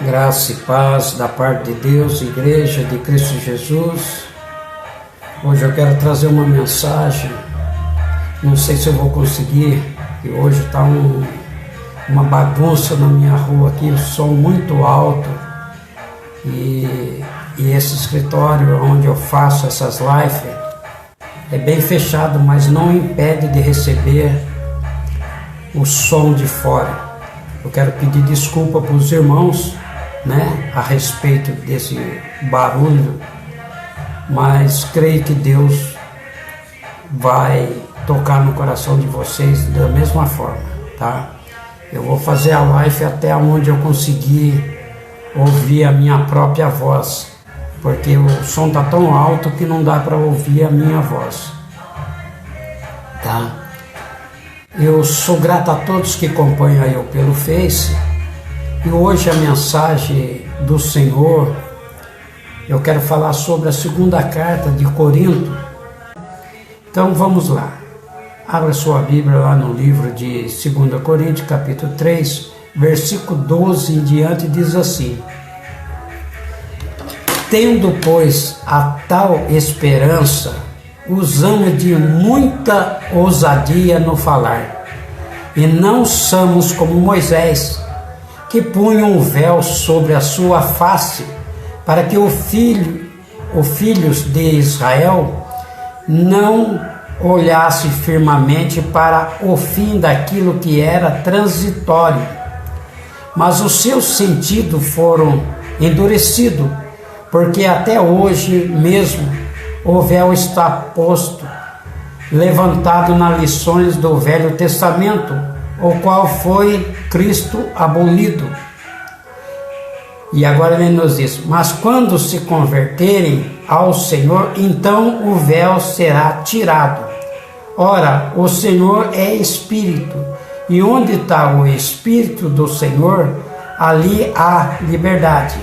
Graça e paz da parte de Deus, Igreja de Cristo Jesus. Hoje eu quero trazer uma mensagem, não sei se eu vou conseguir, e hoje está uma bagunça na minha rua aqui, o som muito alto, e esse escritório onde eu faço essas lives é bem fechado, mas não impede de receber o som de fora. Eu quero pedir desculpa para os irmãos, a respeito desse barulho, mas creio que Deus vai tocar no coração de vocês da mesma forma, tá? Eu vou fazer a live até onde eu conseguir ouvir a minha própria voz, porque o som tá tão alto que não dá para ouvir a minha voz, tá? Eu sou grato a todos que acompanham eu pelo Face. E hoje a mensagem do Senhor, eu quero falar sobre a segunda carta de Corinto. Então vamos lá. Abra sua Bíblia lá no livro de 2 Coríntios, capítulo 3, versículo 12 em diante, diz assim: Tendo, pois, a tal esperança, usamos de muita ousadia no falar, e não somos como Moisés, que punha um véu sobre a sua face, para que os filhos de Israel não olhasse firmemente para o fim daquilo que era transitório, mas os seus sentidos foram endurecidos, porque até hoje mesmo o véu está posto, levantado nas lições do Velho Testamento, o qual foi Cristo abolido. E agora ele nos diz: mas quando se converterem ao Senhor, então o véu será tirado. Ora, o Senhor é Espírito, e onde está o Espírito do Senhor, ali há liberdade.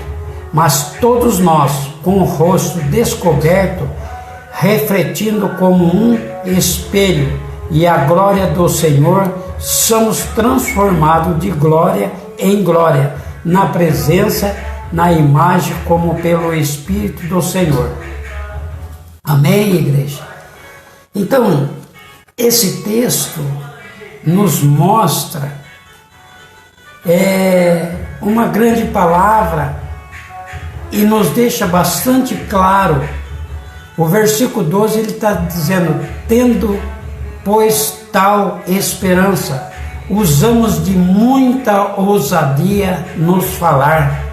Mas todos nós, com o rosto descoberto, refletindo como um espelho, e a glória do Senhor, somos transformados de glória em glória, na presença, na imagem, como pelo Espírito do Senhor. Amém, igreja? Então, esse texto nos mostra uma grande palavra e nos deixa bastante claro. O versículo 12 ele está dizendo: tendo, pois, tal esperança, usamos de muita ousadia nos falar,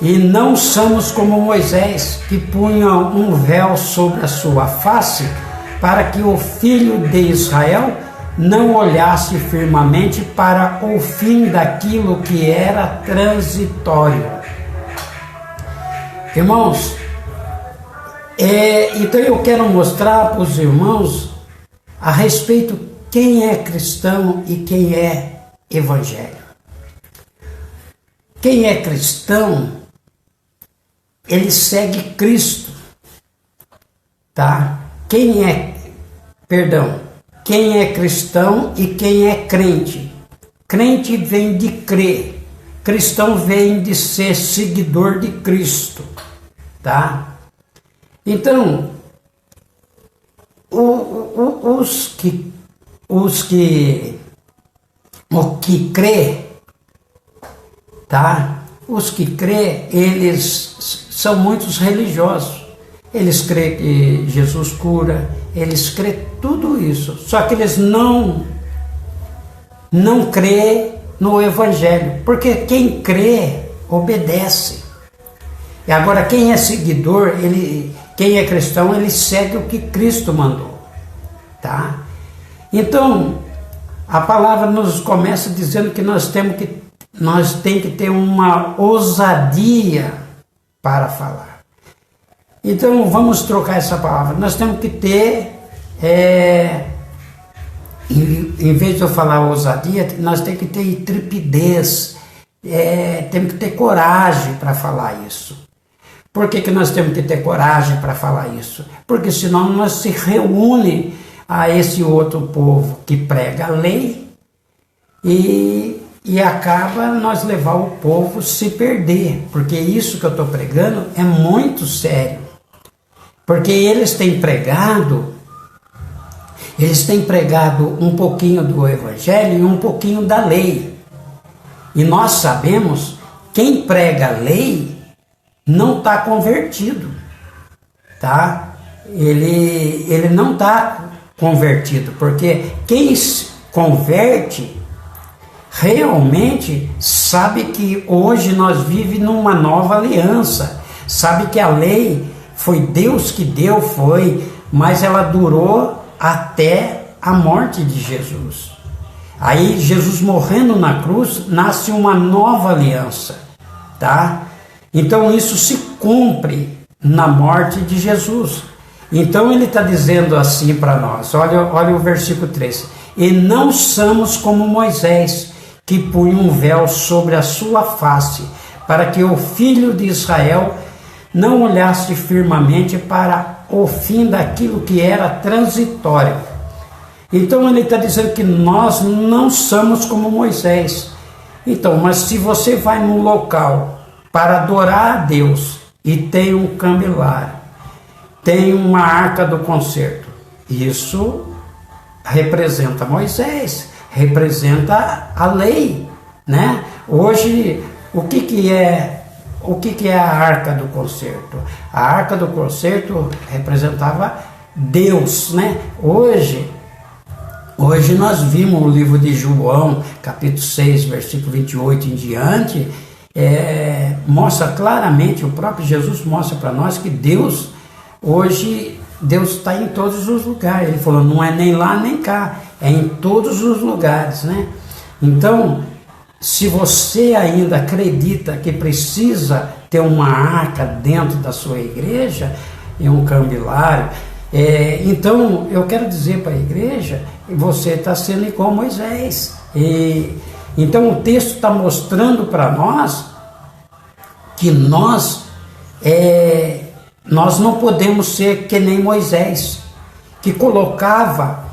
e não somos como Moisés, que punha um véu sobre a sua face, para que o filho de Israel não olhasse firmemente para o fim daquilo que era transitório. Irmãos, então eu quero mostrar para os irmãos a respeito quem é cristão e quem é evangélico. Quem é cristão, ele segue Cristo, tá? Quem é cristão e quem é crente. Crente vem de crer, cristão vem de ser seguidor de Cristo, tá? Então, os que crê, tá? Os que crê, eles são muitos religiosos. Eles creem que Jesus cura, eles creem tudo isso. Só que eles não creem no Evangelho, porque quem crê obedece. E agora quem é seguidor, quem é cristão, ele segue o que Cristo mandou, tá? Então, a palavra nos começa dizendo que nós temos que ter uma ousadia para falar. Então, vamos trocar essa palavra. Nós temos que ter, em vez de eu falar ousadia, nós temos que ter intrepidez, temos que ter coragem para falar isso. Por que nós temos que ter coragem para falar isso? Porque senão nós se reúne a esse outro povo que prega a lei e e acaba nós levar o povo a se perder, porque isso que eu estou pregando é muito sério, porque eles têm pregado um pouquinho do evangelho e um pouquinho da lei, e nós sabemos, quem prega a lei não está convertido, tá? Ele não está convertido, porque quem se converte realmente sabe que hoje nós vivemos numa nova aliança, sabe que a lei foi Deus que deu, mas ela durou até a morte de Jesus. Aí Jesus morrendo na cruz, nasce uma nova aliança, tá? Então isso se cumpre na morte de Jesus. Então ele está dizendo assim para nós, olha o versículo 3, e não somos como Moisés, que punha um véu sobre a sua face, para que o filho de Israel não olhasse firmemente para o fim daquilo que era transitório. Então ele está dizendo que nós não somos como Moisés. Então, mas se você vai num local para adorar a Deus e tem um candelário, tem uma arca do concerto, isso representa Moisés, representa a lei, né? Hoje, o que é a arca do concerto? A arca do concerto representava Deus, né? Hoje nós vimos o livro de João, capítulo 6, versículo 28 em diante, mostra claramente, o próprio Jesus mostra para nós que Deus está em todos os lugares. Ele falou, não é nem lá nem cá, é em todos os lugares, né? Então, se você ainda acredita que precisa ter uma arca dentro da sua igreja, e um candelário, então eu quero dizer para a igreja, você está sendo igual a Moisés. Então o texto está mostrando para nós que nós não podemos ser que nem Moisés, que colocava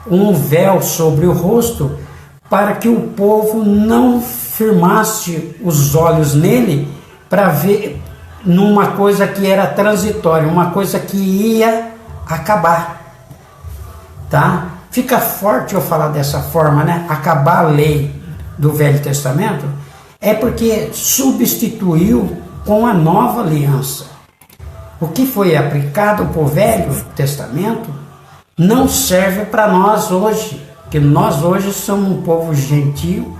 um véu sobre o rosto para que o povo não firmasse os olhos nele para ver numa coisa que era transitória, uma coisa que ia acabar, tá? Fica forte eu falar dessa forma, né? Acabar a lei do Velho Testamento é porque substituiu com a nova aliança. O que foi aplicado para o Velho Testamento não serve para nós hoje, que nós hoje somos um povo gentil,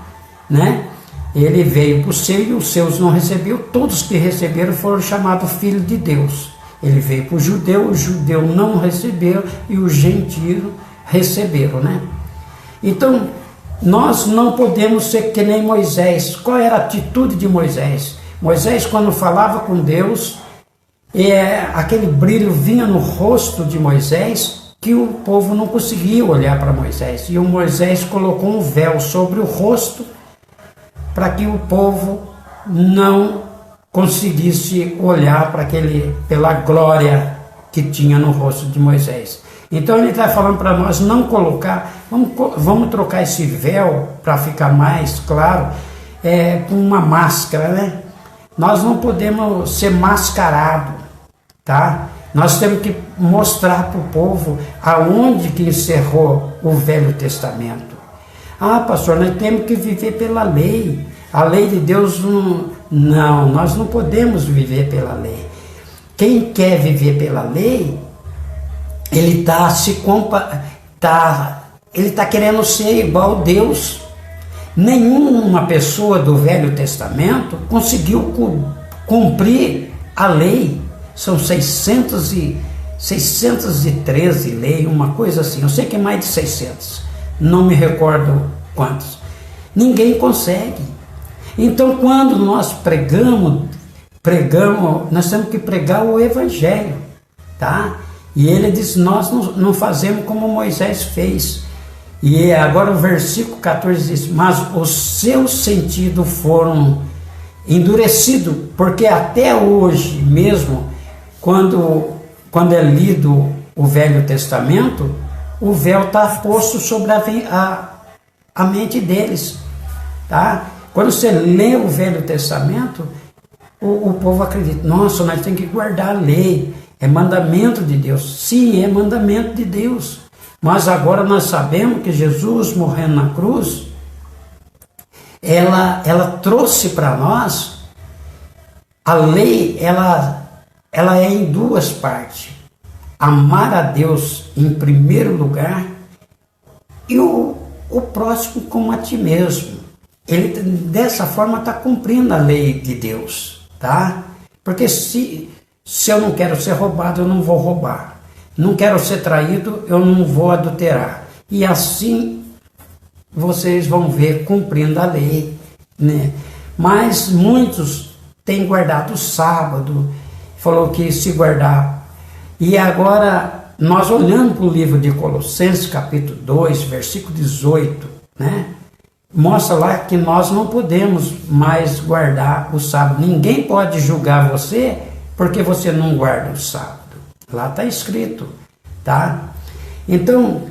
né? Ele veio para o seu e os seus não recebeu, todos que receberam foram chamados filhos de Deus. Ele veio para o judeu não recebeu e os gentios receberam, né? Então, nós não podemos ser que nem Moisés. Qual era a atitude de Moisés? Moisés, quando falava com Deus, aquele brilho vinha no rosto de Moisés, que o povo não conseguia olhar para Moisés. E o Moisés colocou um véu sobre o rosto para que o povo não conseguisse olhar pela glória que tinha no rosto de Moisés. Então ele está falando para nós não colocar, vamos trocar esse véu para ficar mais claro, com uma máscara, né? Nós não podemos ser mascarados, tá? Nós temos que mostrar para o povo aonde que encerrou o Velho Testamento. Ah, pastor, nós temos que viver pela lei. A lei de Deus não, nós não podemos viver pela lei. Quem quer viver pela lei, ele está querendo ser igual a Deus. Nenhuma pessoa do Velho Testamento conseguiu cumprir a lei. São 613 leis, uma coisa assim. Eu sei que é mais de 600. Não me recordo quantos. Ninguém consegue. Então, quando nós pregamos, nós temos que pregar o Evangelho, tá? E ele diz, nós não fazemos como Moisés fez. E agora o versículo 14 diz, mas os seus sentidos foram endurecidos, porque até hoje mesmo, quando é lido o Velho Testamento, o véu está posto sobre a mente deles. tá? Quando você lê o Velho Testamento, o povo acredita, nossa, nós temos que guardar a lei, é mandamento de Deus. Sim, é mandamento de Deus. Mas agora nós sabemos que Jesus morrendo na cruz, ela trouxe para nós, a lei, ela é em duas partes. Amar a Deus em primeiro lugar e o próximo como a ti mesmo. Ele dessa forma está cumprindo a lei de Deus, tá? Porque se eu não quero ser roubado, eu não vou roubar. Não quero ser traído, eu não vou adulterar. E assim vocês vão ver cumprindo a lei, né? Mas muitos têm guardado o sábado, falou que se guardar. E agora, nós olhando para o livro de Colossenses, capítulo 2, versículo 18, né? Mostra lá que nós não podemos mais guardar o sábado. Ninguém pode julgar você porque você não guarda o sábado. Lá está escrito, tá? Então,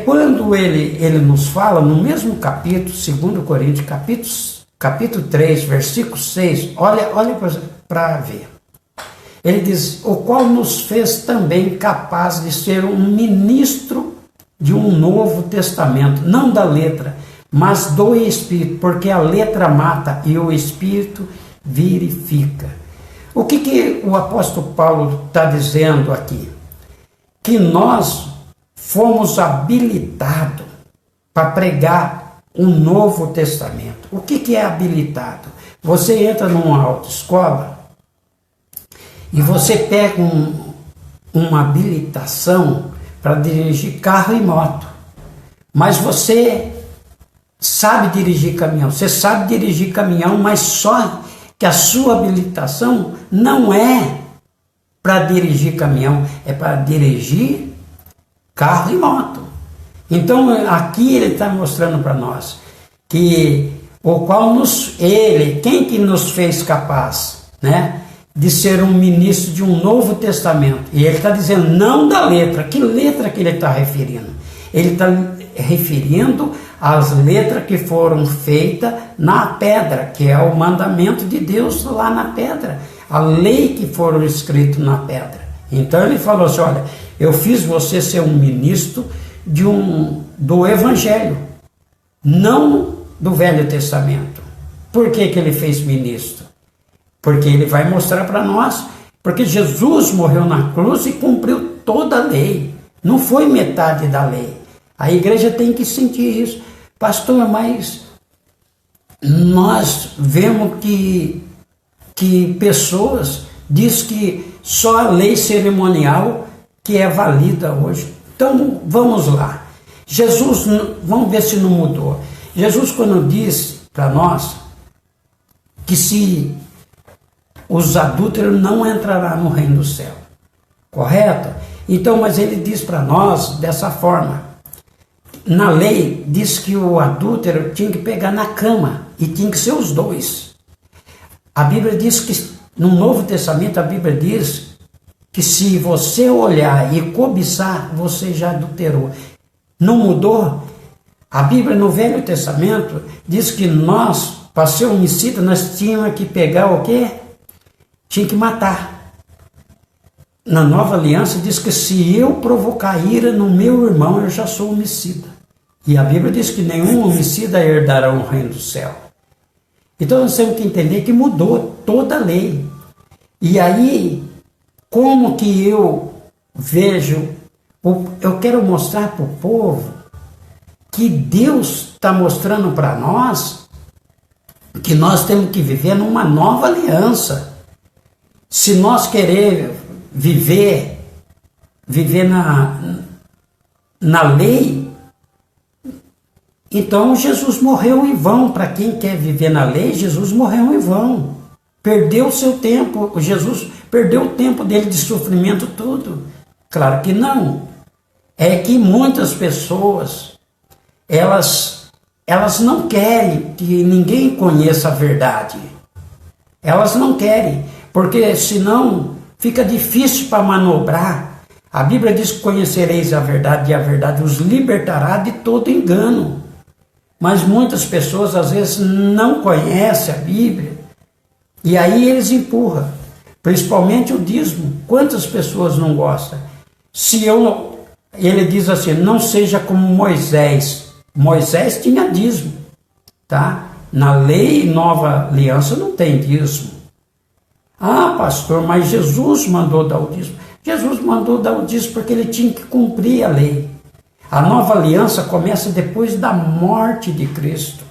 quando ele nos fala, no mesmo capítulo, 2 Coríntios, capítulo 3, versículo 6, olha para ver. Ele diz, o qual nos fez também capaz de ser um ministro de um novo testamento, não da letra, mas do Espírito, porque a letra mata e o Espírito vivifica. O que o apóstolo Paulo está dizendo aqui? Que nós fomos habilitados para pregar um novo testamento. O que é habilitado? Você entra numa autoescola e você pega uma habilitação para dirigir carro e moto, mas você sabe dirigir caminhão, mas só que a sua habilitação não é para dirigir caminhão, é para dirigir carro e moto. Então aqui ele está mostrando para nós que quem que nos fez capaz, né, de ser um ministro de um novo testamento. E ele está dizendo não da letra. Que letra que ele está referindo? Ele está referindo às letras que foram feitas na pedra, que é o mandamento de Deus lá na pedra, a lei que foram escritas na pedra. Então ele falou assim, olha, eu fiz você ser um ministro do Evangelho, não do Velho Testamento. Por que ele fez ministro? Porque ele vai mostrar para nós, porque Jesus morreu na cruz e cumpriu toda a lei, não foi metade da lei. A igreja tem que sentir isso. Pastor, mas nós vemos que pessoas dizem que só a lei cerimonial que é válida hoje. Então, vamos lá. Jesus, vamos ver se não mudou. Jesus, quando diz para nós que se os adúlteros não entrarão no reino do céu, correto? Então, mas ele diz para nós dessa forma. Na lei, diz que o adúltero tinha que pegar na cama, e tinha que ser os dois. A Bíblia diz que, no Novo Testamento, a Bíblia diz que se você olhar e cobiçar, você já adulterou. Não mudou? A Bíblia, no Velho Testamento, diz que nós, para ser homicida, nós tínhamos que pegar o quê? Tinha que matar. Na Nova Aliança diz que se eu provocar ira no meu irmão, eu já sou homicida. E a Bíblia diz que nenhum homicida herdará o reino do céu. Então nós temos que entender que mudou toda a lei. E aí, como que eu vejo, eu quero mostrar para o povo que Deus está mostrando para nós que nós temos que viver numa nova aliança. Se nós queremos viver na lei, então Jesus morreu em vão. Para quem quer viver na lei, Jesus morreu em vão. Perdeu o seu tempo. Jesus perdeu o tempo dele de sofrimento todo. Claro que não. É que muitas pessoas, elas não querem que ninguém conheça a verdade. Elas não querem, porque senão fica difícil para manobrar. A Bíblia diz que conhecereis a verdade e a verdade os libertará de todo engano. Mas muitas pessoas às vezes não conhecem a Bíblia e aí eles empurram, principalmente o dízimo. Quantas pessoas não gostam? Ele diz assim, não seja como Moisés. Moisés tinha dízimo, tá? Na lei Nova Aliança não tem dízimo. Ah, pastor, mas Jesus mandou dar o dízimo. Jesus mandou dar o dízimo porque ele tinha que cumprir a lei. A Nova Aliança começa depois da morte de Cristo.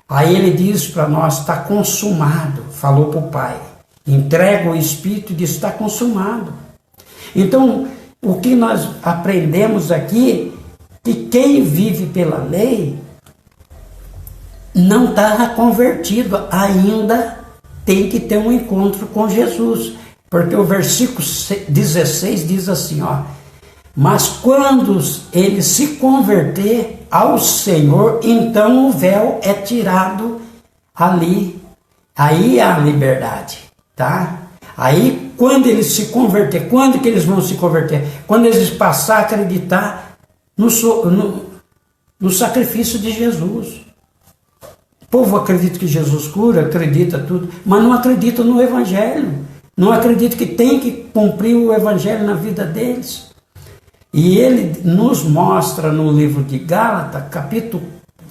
Aí ele diz para nós, está consumado, falou para o Pai. Entrega o Espírito e diz, está consumado. Então, o que nós aprendemos aqui, que quem vive pela lei não está convertido, ainda tem que ter um encontro com Jesus. Porque o versículo 16 diz assim, ó, mas quando ele se converter ao Senhor, então o véu é tirado ali. Aí há liberdade, tá? Aí quando eles se converter, quando que eles vão se converter? Quando eles passar a acreditar no sacrifício de Jesus. O povo acredita que Jesus cura, acredita tudo, mas não acredita no Evangelho. Não acredita que tem que cumprir o Evangelho na vida deles. E ele nos mostra no livro de Gálatas, capítulo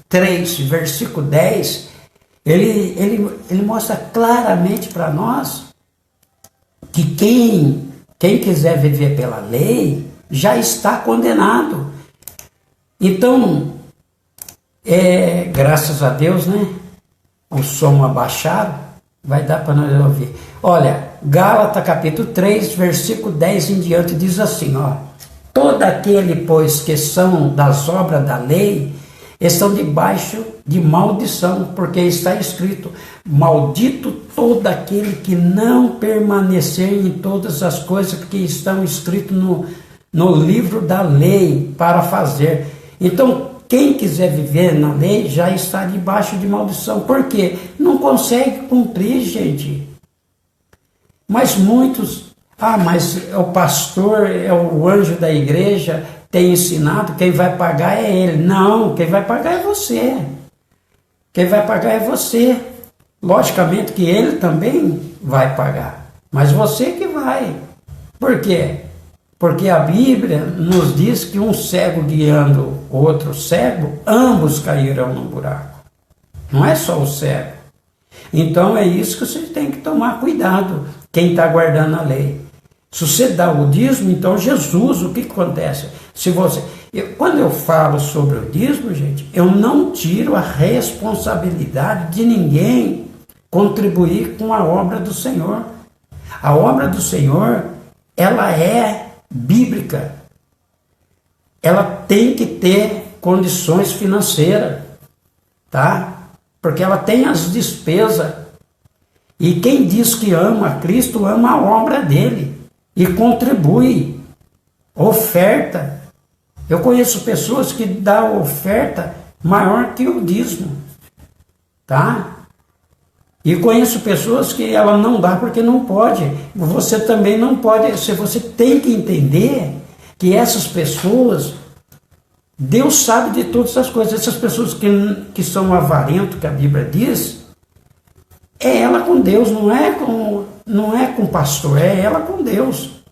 3, versículo 10, ele mostra claramente para nós que quem quiser viver pela lei já está condenado. Então, graças a Deus, né? O som abaixado, vai dar para nós ouvir. Olha, Gálatas capítulo 3, versículo 10 em diante, diz assim, ó. Todo aquele, pois, que são das obras da lei, estão debaixo de maldição, porque está escrito, maldito todo aquele que não permanecer em todas as coisas que estão escritas no livro da lei para fazer. Então, quem quiser viver na lei já está debaixo de maldição. Por quê? Não consegue cumprir, gente. Mas muitos... mas o pastor, é o anjo da igreja, tem ensinado, quem vai pagar é ele. Não, quem vai pagar é você. Quem vai pagar é você. Logicamente que ele também vai pagar, mas você que vai. Por quê? Porque a Bíblia nos diz que um cego guiando outro cego, ambos cairão no buraco. Não é só o cego. Então é isso que você tem que tomar cuidado, quem está guardando a lei. Se você dá o dízimo, então Jesus, o que acontece? Quando eu falo sobre o dízimo, gente, eu não tiro a responsabilidade de ninguém contribuir com a obra do Senhor. A obra do Senhor, ela é bíblica. Ela tem que ter condições financeiras, tá? Porque ela tem as despesas. E quem diz que ama Cristo, ama a obra dele. E contribui, oferta. Eu conheço pessoas que dão oferta maior que o dízimo, tá? E conheço pessoas que ela não dá porque não pode. Você também não pode. Você tem que entender que essas pessoas, Deus sabe de todas as coisas. Essas pessoas que são avarentos, que a Bíblia diz, é ela com Deus, não é com o pastor, é ela com Deus.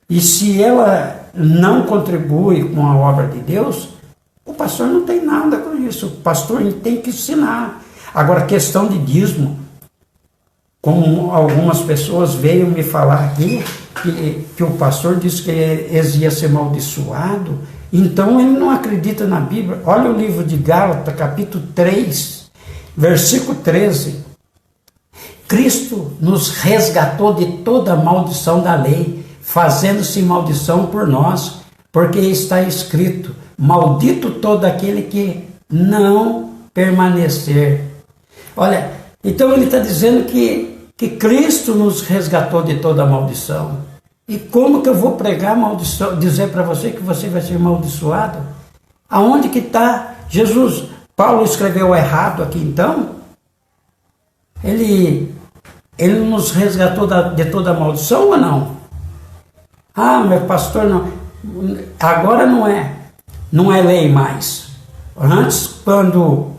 E se ela não contribui com a obra de Deus, o pastor não tem nada com isso. O pastor tem que ensinar. Agora, questão de dízimo, como algumas pessoas veio me falar aqui, que o pastor disse que eles iam ser amaldiçoados, então ele não acredita na Bíblia. Olha o livro de Gálatas, capítulo 3, versículo 13. Cristo nos resgatou de toda a maldição da lei, fazendo-se maldição por nós, porque está escrito, maldito todo aquele que não permanecer. Olha, então ele está dizendo que Cristo nos resgatou de toda a maldição. E como que eu vou pregar maldição, dizer para você que você vai ser amaldiçoado? Aonde que está Jesus? Paulo escreveu errado aqui então? Ele nos resgatou de toda a maldição ou não? Meu pastor, não. Agora não é lei mais. Antes, quando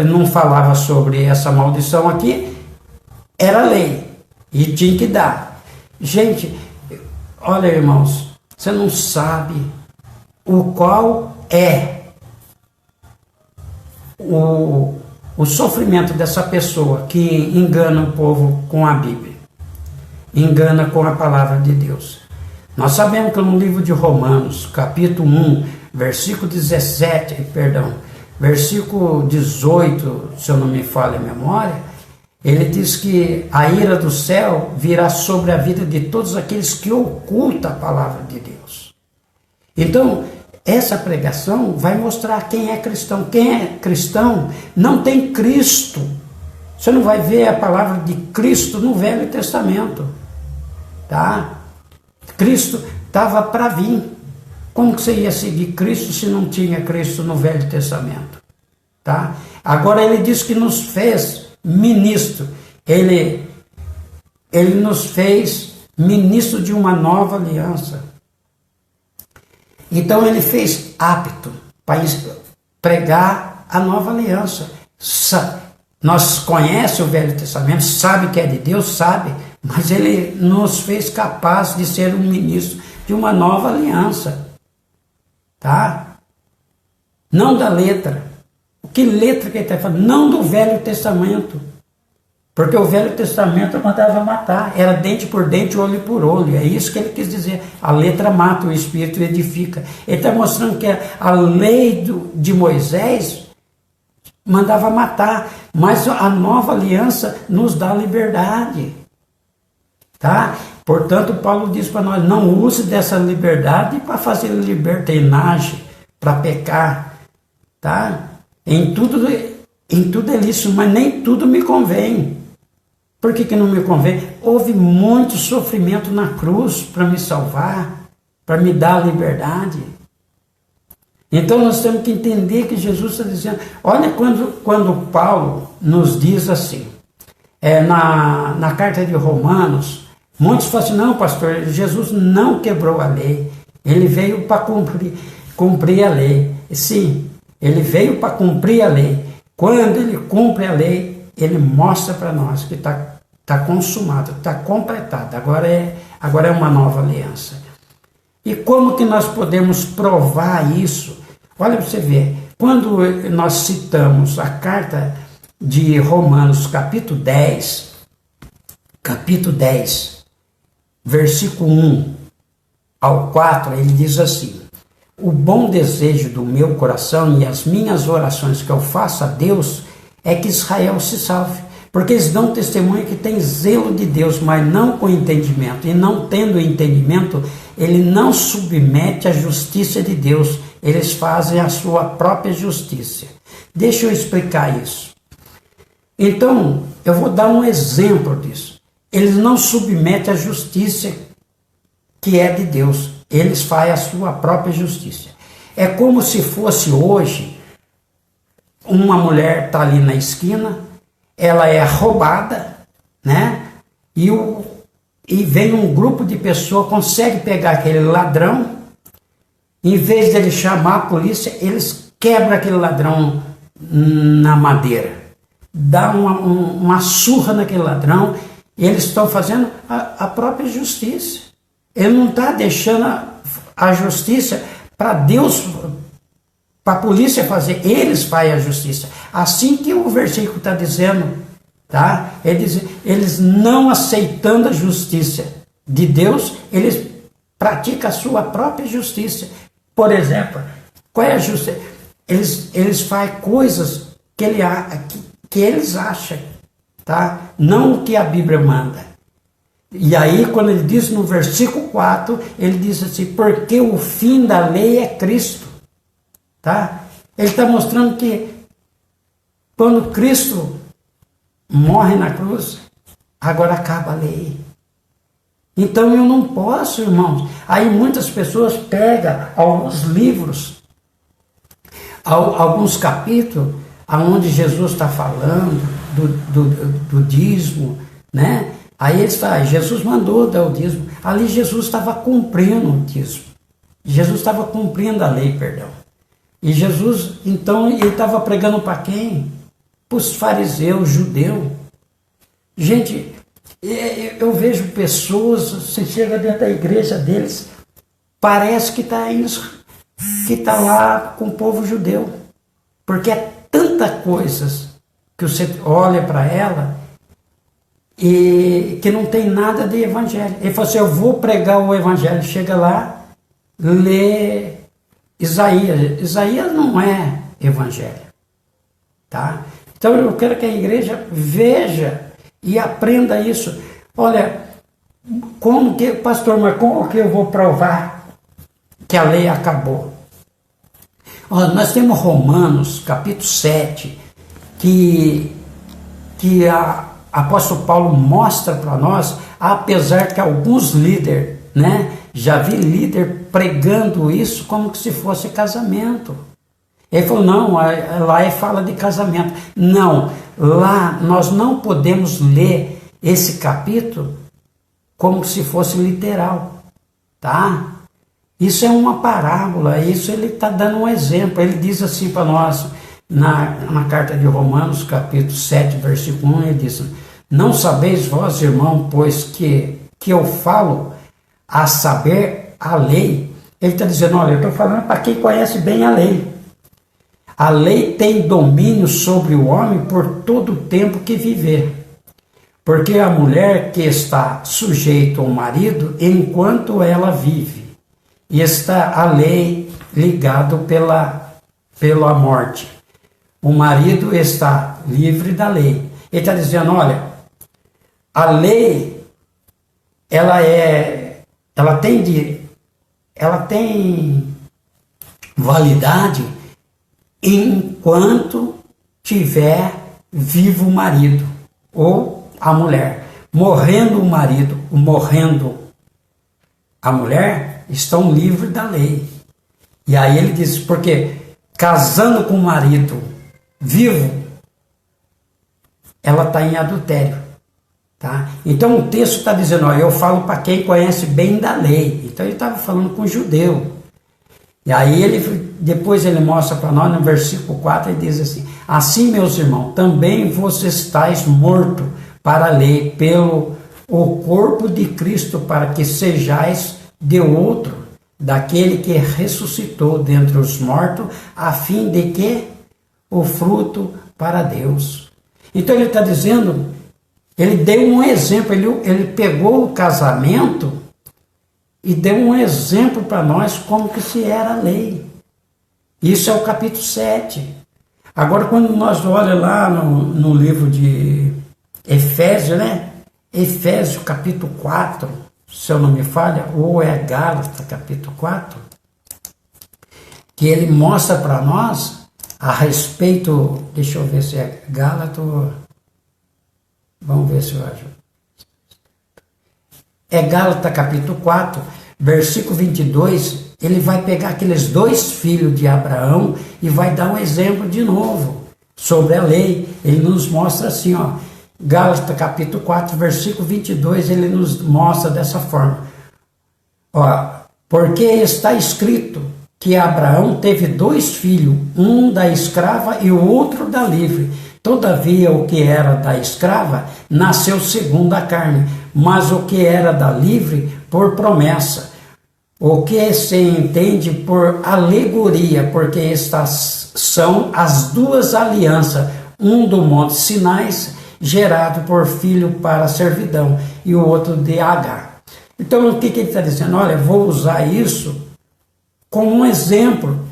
não falava sobre essa maldição aqui, era lei e tinha que dar. Gente, olha, irmãos, você não sabe o qual é o sofrimento dessa pessoa que engana o povo com a Bíblia, engana com a palavra de Deus. Nós sabemos que no livro de Romanos, capítulo 1, versículo 18, se eu não me falha a memória, ele diz que a ira do céu virá sobre a vida de todos aqueles que ocultam a palavra de Deus. Então, essa pregação vai mostrar quem é cristão. Quem é cristão não tem Cristo. Você não vai ver a palavra de Cristo no Velho Testamento. Tá? Cristo estava para vir. Como que você ia seguir Cristo se não tinha Cristo no Velho Testamento? Tá? Agora ele diz que nos fez ministro. Ele nos fez ministro de uma nova aliança. Então ele fez apto para pregar a nova aliança. Nós conhecemos o Velho Testamento, sabe que é de Deus, sabe, mas ele nos fez capaz de ser um ministro de uma nova aliança. Tá? Não da letra. Que letra que ele está falando? Não do Velho Testamento. Porque o Velho Testamento mandava matar. Era dente por dente, olho por olho. É isso que ele quis dizer. A letra mata, o Espírito edifica. Ele está mostrando que a lei de Moisés mandava matar. Mas a nova aliança nos dá liberdade. Tá? Portanto, Paulo diz para nós, não use dessa liberdade para fazer libertinagem, para pecar. Tá? Em tudo é lícito, mas nem tudo me convém. Por que não me convém? Houve muito sofrimento na cruz para me salvar, para me dar a liberdade. Então nós temos que entender que Jesus está dizendo, olha quando Paulo nos diz assim, na carta de Romanos, muitos falam assim, não pastor, Jesus não quebrou a lei, ele veio para cumprir a lei. Sim, ele veio para cumprir a lei. Quando ele cumpre a lei, ele mostra para nós que está consumado, está completado. Agora é uma nova aliança. E como que nós podemos provar isso? Olha para você ver. Quando nós citamos a carta de Romanos, capítulo 10, versículo 1 ao 4, ele diz assim, o bom desejo do meu coração e as minhas orações que eu faço a Deus é que Israel se salve, porque eles dão testemunho que tem zelo de Deus, mas não com entendimento, e não tendo entendimento, ele não submete à justiça de Deus, eles fazem a sua própria justiça. Deixa eu explicar isso. Então, eu vou dar um exemplo disso. Eles não submetem à justiça que é de Deus, eles fazem a sua própria justiça. É como se fosse hoje, uma mulher está ali na esquina, ela é roubada, né? E vem um grupo de pessoas, consegue pegar aquele ladrão, em vez de ele chamar a polícia, eles quebram aquele ladrão na madeira, dá uma surra naquele ladrão, e eles estão fazendo a própria justiça. Ele não está deixando a justiça para Deus, para a polícia fazer, eles fazem a justiça. Assim que o versículo está dizendo, tá? Eles não aceitando a justiça de Deus, eles praticam a sua própria justiça. Por exemplo, qual é a justiça? Eles fazem coisas que eles acham, tá? Não o que a Bíblia manda. E aí, quando ele diz no versículo 4, ele diz assim, porque o fim da lei é Cristo. Tá? Ele está mostrando que quando Cristo morre na cruz, agora acaba a lei. Então eu não posso, irmãos. Aí muitas pessoas pegam alguns livros, alguns capítulos, onde Jesus está falando do dízimo, né? Aí eles falam, Jesus mandou dar o dízimo. Ali Jesus estava cumprindo o dízimo. Jesus estava cumprindo a lei, perdão. E Jesus, então, ele estava pregando para quem? Para os fariseus, judeus. Gente, eu vejo pessoas, você chega dentro da igreja deles, parece que está lá com o povo judeu. Porque é tanta coisa que você olha para ela e que não tem nada de evangelho. Ele falou assim, eu vou pregar o evangelho. Chega lá, lê Isaías. Isaías não é evangelho. Tá? Então eu quero que a igreja veja e aprenda isso. Olha, pastor, mas como que eu vou provar que a lei acabou? Olha, nós temos Romanos, capítulo 7, que apóstolo Paulo mostra para nós, apesar que alguns líderes, né, já vi líder pregando isso como que se fosse casamento. Ele falou, não, lá fala de casamento. Não, lá nós não podemos ler esse capítulo como se fosse literal, tá? Isso é uma parábola, isso ele está dando um exemplo. Ele diz assim para nós, na carta de Romanos, capítulo 7, versículo 1, ele diz, não sabeis vós, irmão, pois que eu falo a saber a lei. Ele está dizendo, olha, eu estou falando para quem conhece bem a lei. A lei tem domínio sobre o homem por todo o tempo que viver. Porque a mulher que está sujeita ao marido enquanto ela vive, e está a lei ligado pela morte. O marido está livre da lei. Ele está dizendo, olha, a lei, ela tem validade enquanto tiver vivo o marido ou a mulher. Morrendo o marido, morrendo a mulher, estão livres da lei. E aí ele diz, porque casando com o marido vivo, ela está em adultério. Tá? Então o texto está dizendo, ó, eu falo para quem conhece bem da lei. Então ele estava falando com o judeu. E aí depois ele mostra para nós no versículo 4, ele diz assim, assim meus irmãos, também vocês estáis mortos para a lei, pelo o corpo de Cristo, para que sejais de outro, daquele que ressuscitou dentre os mortos, a fim de que o fruto para Deus. Então ele está dizendo, ele deu um exemplo, ele pegou o casamento e deu um exemplo para nós como que se era a lei. Isso é o capítulo 7. Agora, quando nós olhamos lá no livro de Efésios, né? Efésios capítulo 4, se eu não me falha, ou é Gálatas capítulo 4, que ele mostra para nós a respeito, deixa eu ver se é Gálatas, vamos ver se eu acho. É Gálatas capítulo 4, versículo 22, ele vai pegar aqueles dois filhos de Abraão e vai dar um exemplo de novo sobre a lei. Ele nos mostra assim, ó, Gálatas capítulo 4, versículo 22, ele nos mostra dessa forma. Ó, porque está escrito que Abraão teve dois filhos, um da escrava e o outro da livre. Todavia, o que era da escrava nasceu segundo a carne, mas o que era da livre por promessa. O que se entende por alegoria, porque estas são as duas alianças, um do monte Sinais, gerado por filho para a servidão, e o outro de Agar. Então, o que ele está dizendo? Olha, vou usar isso como um exemplo.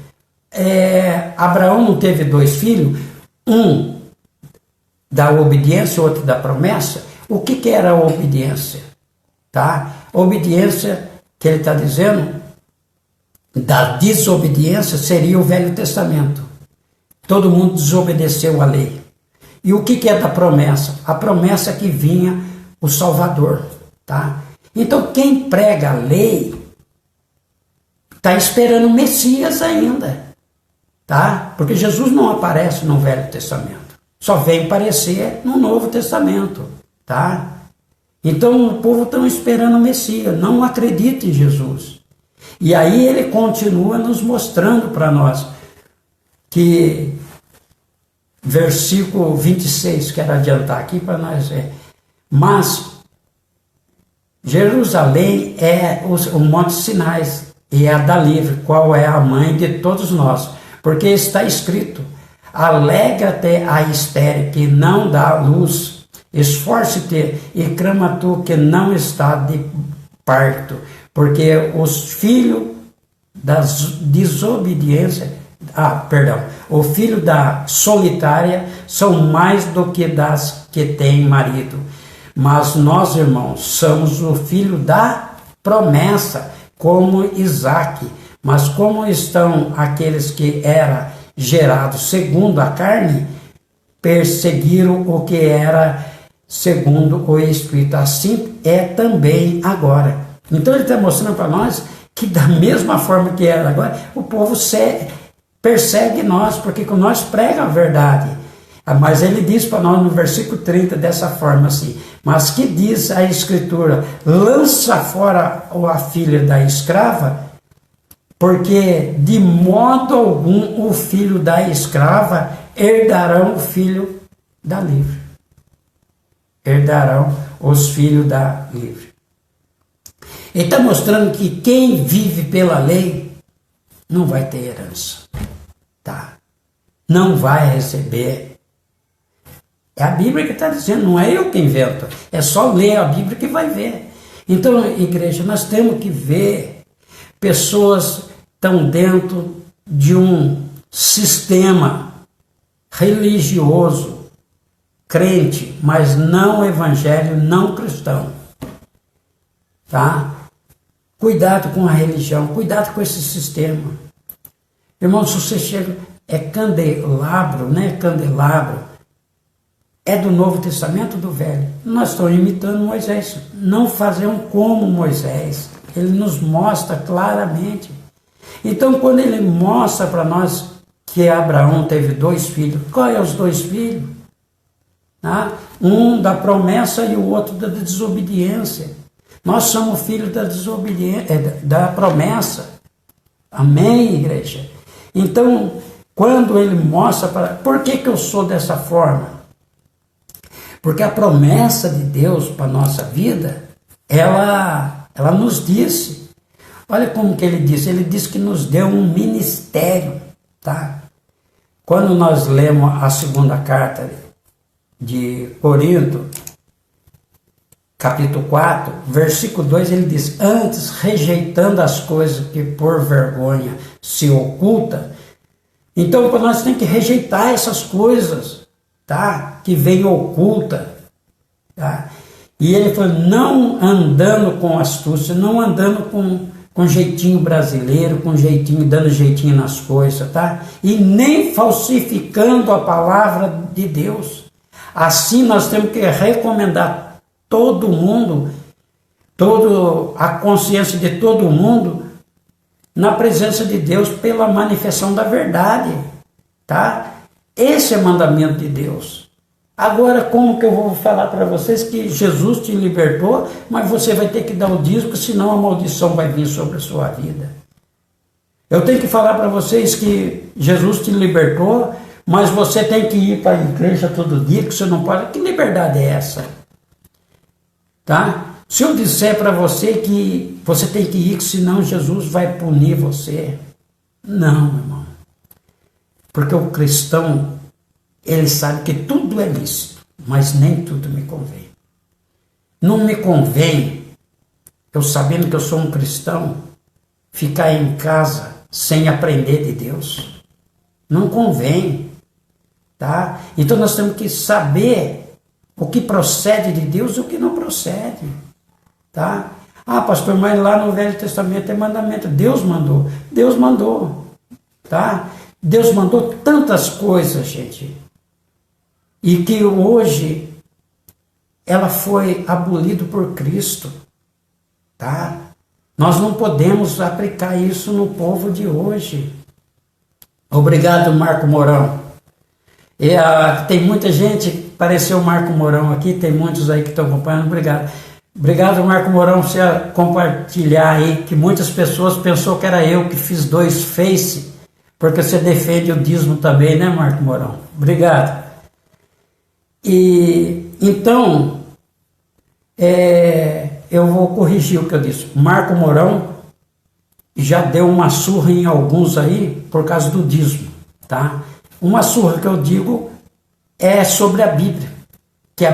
Abraão não teve dois filhos, um da obediência, outro da promessa. O que era a obediência? Tá? Obediência, que ele está dizendo, da desobediência seria o Velho Testamento. Todo mundo desobedeceu a lei. E o que é da promessa? A promessa é que vinha o Salvador. Tá? Então quem prega a lei está esperando o Messias ainda. Tá? Porque Jesus não aparece no Velho Testamento. Só vem aparecer no Novo Testamento. Tá? Então o povo está esperando o Messias, não acredita em Jesus. E aí ele continua nos mostrando para nós que versículo 26, quero adiantar aqui para nós ver. Mas Jerusalém é o Monte Sinais e é a da livre, qual é a mãe de todos nós, porque está escrito: alegra-te a estéril que não dá luz, esforce-te e clama tu que não está de parto, porque os filhos da desobediência, o filho da solitária são mais do que das que têm marido. Mas nós, irmãos, somos o filho da promessa, como Isaque. Mas como estão aqueles que eram gerados segundo a carne, perseguiram o que era segundo o Espírito. Assim é também agora. Então ele está mostrando para nós que da mesma forma que era agora, o povo persegue nós, porque com nós prega a verdade. Mas ele diz para nós no versículo 30 dessa forma assim: mas que diz a Escritura, lança fora a filha da escrava, porque de modo algum o filho da escrava herdarão o filho da livre. Herdarão os filhos da livre. Ele está mostrando que quem vive pela lei não vai ter herança. Tá? Não vai receber. É a Bíblia que está dizendo, não é eu que invento. É só ler a Bíblia que vai ver. Então, igreja, nós temos que ver pessoas que estão dentro de um sistema religioso, crente, mas não evangelho, não cristão. Tá? Cuidado com a religião, cuidado com esse sistema. Irmão, se você chega, é candelabro, né? Candelabro. É do Novo Testamento ou do Velho? Nós estamos imitando Moisés. Não fazemos como Moisés. Ele nos mostra claramente. Então, quando ele mostra para nós que Abraão teve 2 filhos, quais são os 2 filhos? Um da promessa e o outro da desobediência. Nós somos filhos da desobediência, da promessa. Amém, igreja? Então, quando ele mostra para... Por que eu sou dessa forma? Porque a promessa de Deus para a nossa vida, ela nos disse. Olha como que ele disse que nos deu um ministério, tá? Quando nós lemos a segunda carta de Corinto, capítulo 4, versículo 2, ele diz: antes, rejeitando as coisas que por vergonha se oculta. Então, nós temos que rejeitar essas coisas, tá? Que vem oculta, tá? E ele falou, não andando com astúcia, não andando com jeitinho brasileiro, com jeitinho, dando jeitinho nas coisas, tá? E nem falsificando a palavra de Deus. Assim nós temos que recomendar todo mundo, a consciência de todo mundo, na presença de Deus pela manifestação da verdade, tá? Esse é o mandamento de Deus. Agora, como que eu vou falar para vocês que Jesus te libertou, mas você vai ter que dar o dízimo, senão a maldição vai vir sobre a sua vida? Eu tenho que falar para vocês que Jesus te libertou, mas você tem que ir para a igreja todo dia, que você não pode... Que liberdade é essa? Tá? Se eu disser para você que você tem que ir, que senão Jesus vai punir você. Não, irmão. Porque o cristão, ele sabe que tudo é lícito, mas nem tudo me convém. Não me convém, eu sabendo que eu sou um cristão, ficar em casa sem aprender de Deus. Não convém, tá? Então nós temos que saber o que procede de Deus e o que não procede, tá? Ah, pastor, mas lá no Velho Testamento é mandamento. Deus mandou, tá? Deus mandou tantas coisas, gente, e que hoje ela foi abolida por Cristo, tá? Nós não podemos aplicar isso no povo de hoje. Obrigado, Marco Mourão. Tem muita gente, apareceu o Marco Mourão aqui, tem muitos aí que estão acompanhando, obrigado. Obrigado, Marco Mourão, por você compartilhar aí, que muitas pessoas pensou que era eu que fiz 2 Face, porque você defende o dízimo também, né, Marco Mourão? Obrigado. E então, eu vou corrigir o que eu disse. Marco Mourão já deu uma surra em alguns aí por causa do dízimo, tá? Uma surra que eu digo é sobre a Bíblia, que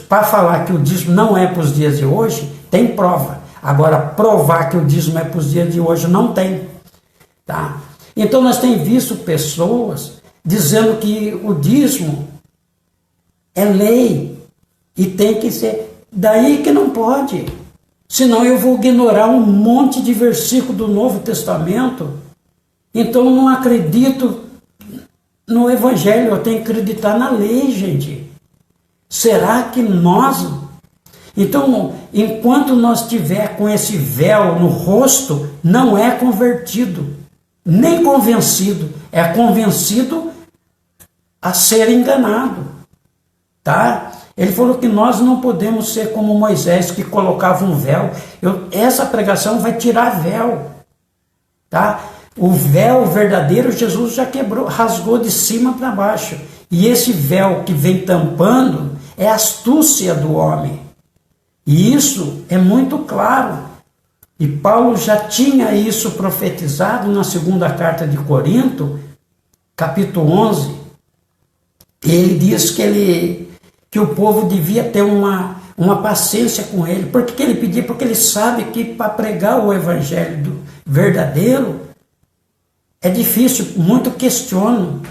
para falar que o dízimo não é para os dias de hoje, tem prova. Agora, provar que o dízimo é para os dias de hoje, não tem, tá? Então, nós temos visto pessoas dizendo que o dízimo é lei e tem que ser. Daí que não pode. Senão eu vou ignorar um monte de versículo do Novo Testamento. Então, eu não acredito no Evangelho, eu tenho que acreditar na lei, gente. Será que nós... Então, enquanto nós estiver com esse véu no rosto, não é convertido, nem convencido, é convencido a ser enganado, tá? Ele falou que nós não podemos ser como Moisés, que colocava um véu. Essa pregação vai tirar véu, tá? O véu verdadeiro Jesus já quebrou, rasgou de cima para baixo. E esse véu que vem tampando é a astúcia do homem. E isso é muito claro. E Paulo já tinha isso profetizado na segunda carta de Corinto, capítulo 11. Ele diz que o povo devia ter uma paciência com ele. Por que ele pedia? Porque ele sabe que para pregar o evangelho verdadeiro é difícil, muito questionam.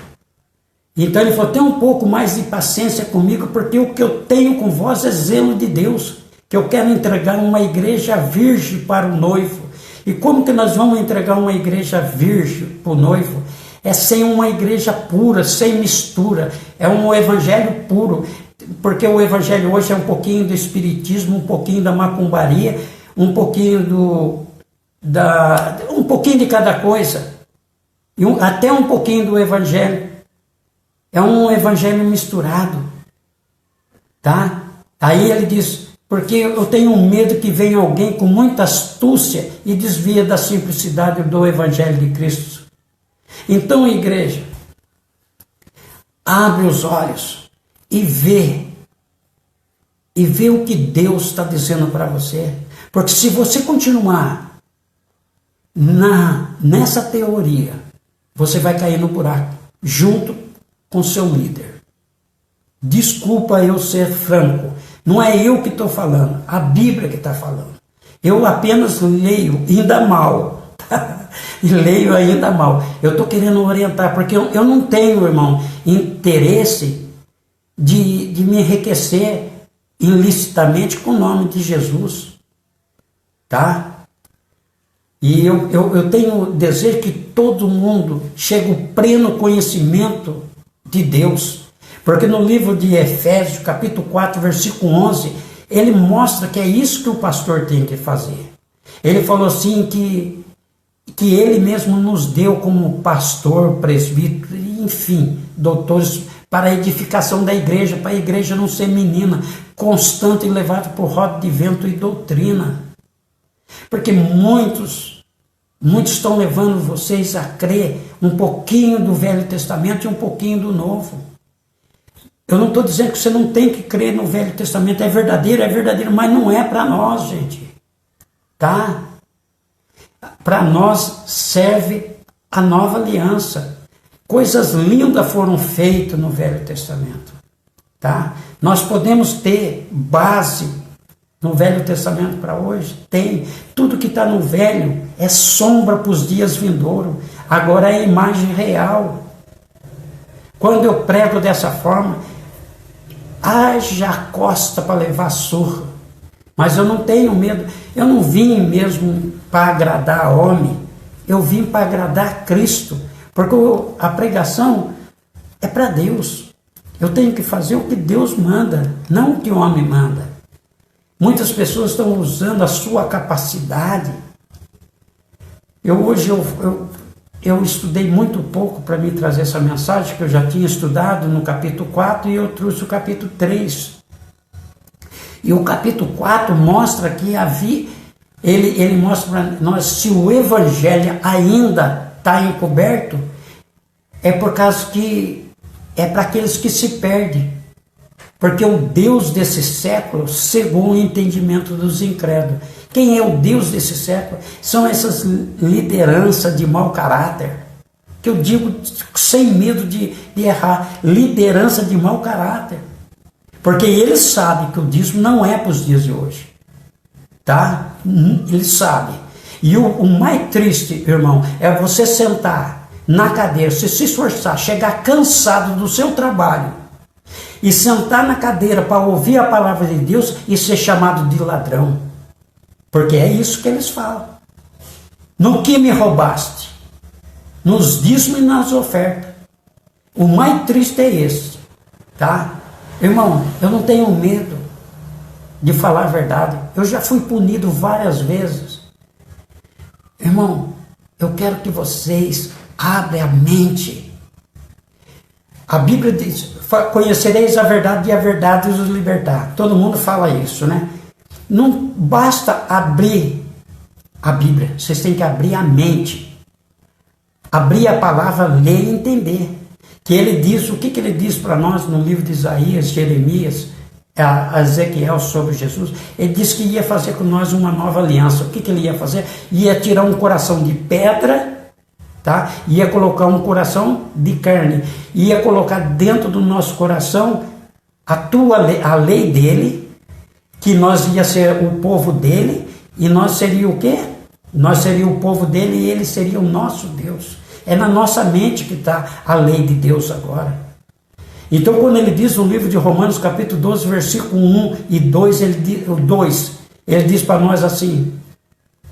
Então ele falou, tem um pouco mais de paciência comigo, porque o que eu tenho com vós é zelo de Deus, que eu quero entregar uma igreja virgem para o noivo. E como que nós vamos entregar uma igreja virgem para o noivo? É sem uma igreja pura, sem mistura, é um evangelho puro, porque o evangelho hoje é um pouquinho do espiritismo, um pouquinho da macumbaria, um pouquinho um pouquinho de cada coisa, e até um pouquinho do evangelho. É um evangelho misturado, tá? Aí ele diz, porque eu tenho medo que venha alguém com muita astúcia e desvia da simplicidade do evangelho de Cristo. Então, igreja, abre os olhos e vê o que Deus está dizendo para você. Porque se você continuar nessa teoria, você vai cair no buraco, junto com seu líder. Desculpa eu ser franco, não é eu que estou falando, a Bíblia que está falando. Eu apenas leio, ainda mal, e leio ainda mal. Eu estou querendo orientar, porque eu não tenho, irmão, interesse de me enriquecer ilicitamente com o nome de Jesus, tá? E eu tenho desejo que todo mundo chegue ao pleno conhecimento de Deus, porque no livro de Efésios, capítulo 4, versículo 11, ele mostra que é isso que o pastor tem que fazer. Ele falou assim que ele mesmo nos deu como pastor, presbítero, enfim, doutores, para a edificação da igreja, para a igreja não ser menina, constante e levada por roda de vento e doutrina. Porque muitos estão levando vocês a crer um pouquinho do Velho Testamento e um pouquinho do Novo. Eu não estou dizendo que você não tem que crer no Velho Testamento, é verdadeiro, mas não é para nós, gente. Tá? Para nós serve a nova aliança. Coisas lindas foram feitas no Velho Testamento. Tá? Nós podemos ter base no Velho Testamento para hoje? Tem. Tudo que está no Velho é sombra para os dias vindouros. Agora é imagem real. Quando eu prego dessa forma, haja costa para levar surra. Mas eu não tenho medo. Eu não vim mesmo para agradar homem. Eu vim para agradar Cristo. Porque a pregação é para Deus. Eu tenho que fazer o que Deus manda, não o que o homem manda. Muitas pessoas estão usando a sua capacidade. Hoje eu estudei muito pouco para me trazer essa mensagem, que eu já tinha estudado no capítulo 4 e eu trouxe o capítulo 3. E o capítulo 4 mostra que ele mostra para nós, se o evangelho ainda está encoberto, é por causa que é para aqueles que se perdem. Porque o Deus desse século cegou o entendimento dos incrédulos. Quem é o Deus desse século? São essas lideranças de mau caráter. Que eu digo sem medo de errar. Liderança de mau caráter. Porque eles sabem que o dízimo não é para os dias de hoje. Tá? Eles sabem. E o mais triste, irmão, é você sentar na cadeira, você se esforçar, chegar cansado do seu trabalho e sentar na cadeira para ouvir a palavra de Deus e ser chamado de ladrão. Porque é isso que eles falam. No que me roubaste? Nos dízimos e nas ofertas. O mais triste é esse. Tá? Irmão, eu não tenho medo de falar a verdade. Eu já fui punido várias vezes. Irmão, eu quero que vocês abrem a mente. A Bíblia diz, conhecereis a verdade e a verdade os libertar. Todo mundo fala isso, né? Não basta abrir a Bíblia, vocês têm que abrir a mente. Abrir a palavra, ler e entender. Que ele diz, o que ele diz para nós no livro de Isaías, Jeremias, a Ezequiel sobre Jesus? Ele disse que ia fazer com nós uma nova aliança. O que ele ia fazer? Ia tirar um coração de pedra, tá? Ia colocar um coração de carne. Ia colocar dentro do nosso coração a lei dele, que nós ia ser o povo dele, e nós seria o quê? Nós seria o povo dele e ele seria o nosso Deus. É na nossa mente que está a lei de Deus agora. Então, quando ele diz no livro de Romanos, capítulo 12, versículo 1 e 2, ele diz para nós assim: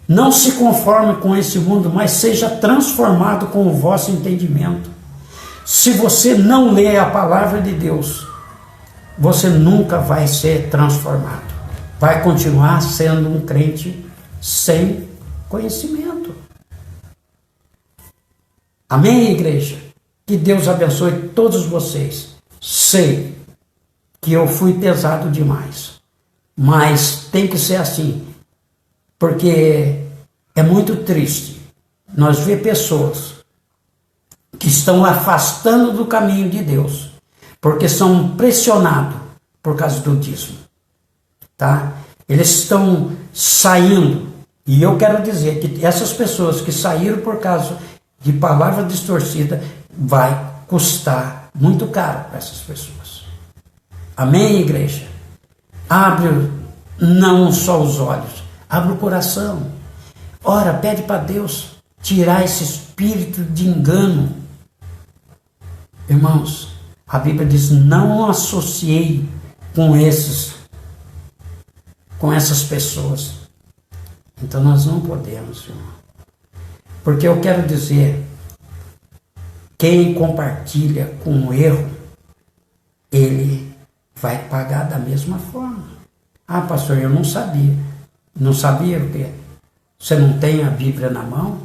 não se conforme com esse mundo, mas seja transformado com o vosso entendimento. Se você não lê a palavra de Deus, você nunca vai ser transformado. Vai continuar sendo um crente sem conhecimento. Amém, igreja? Que Deus abençoe todos vocês. Sei que eu fui pesado demais, mas tem que ser assim, porque é muito triste nós ver pessoas que estão afastando do caminho de Deus, porque são pressionados por causa do dízimo, tá? Eles estão saindo, e eu quero dizer que essas pessoas que saíram por causa de palavra distorcida, vai custar muito caro para essas pessoas. Amém, igreja? Abre não só os olhos, abre o coração. Ora, pede para Deus tirar esse espírito de engano. Irmãos, a Bíblia diz: não associei com essas pessoas. Então nós não podemos, irmão. Porque eu quero dizer, quem compartilha com o erro, ele vai pagar da mesma forma. Ah, pastor, eu não sabia. Não sabia o quê? Você não tem a Bíblia na mão?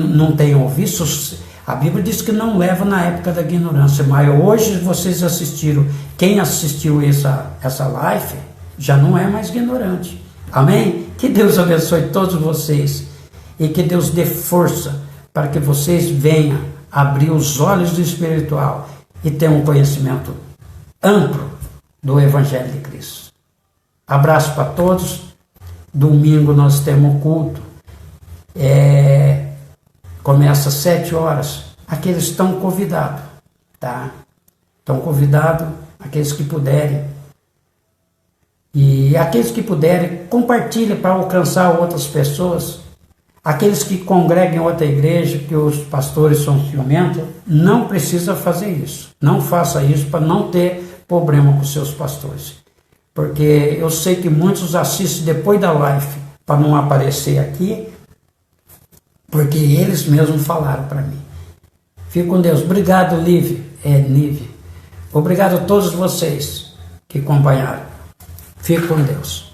Não tem ouvido? A Bíblia diz que não leva na época da ignorância, mas hoje vocês assistiram, quem assistiu essa live já não é mais ignorante. Amém? Que Deus abençoe todos vocês e que Deus dê força para que vocês venham abrir os olhos do espiritual e tenham um conhecimento amplo do Evangelho de Cristo. Abraço para todos. Domingo nós temos culto. Começa às 7 horas. Aqueles estão convidados, tá? Estão convidados, aqueles que puderem. E aqueles que puderem, compartilhem para alcançar outras pessoas. Aqueles que congregam em outra igreja, que os pastores são ciumentos, não precisa fazer isso. Não faça isso para não ter problema com seus pastores. Porque eu sei que muitos assistem depois da live para não aparecer aqui, porque eles mesmos falaram para mim. Fique com Deus. Obrigado, Nive. Obrigado a todos vocês que acompanharam. Fique com Deus.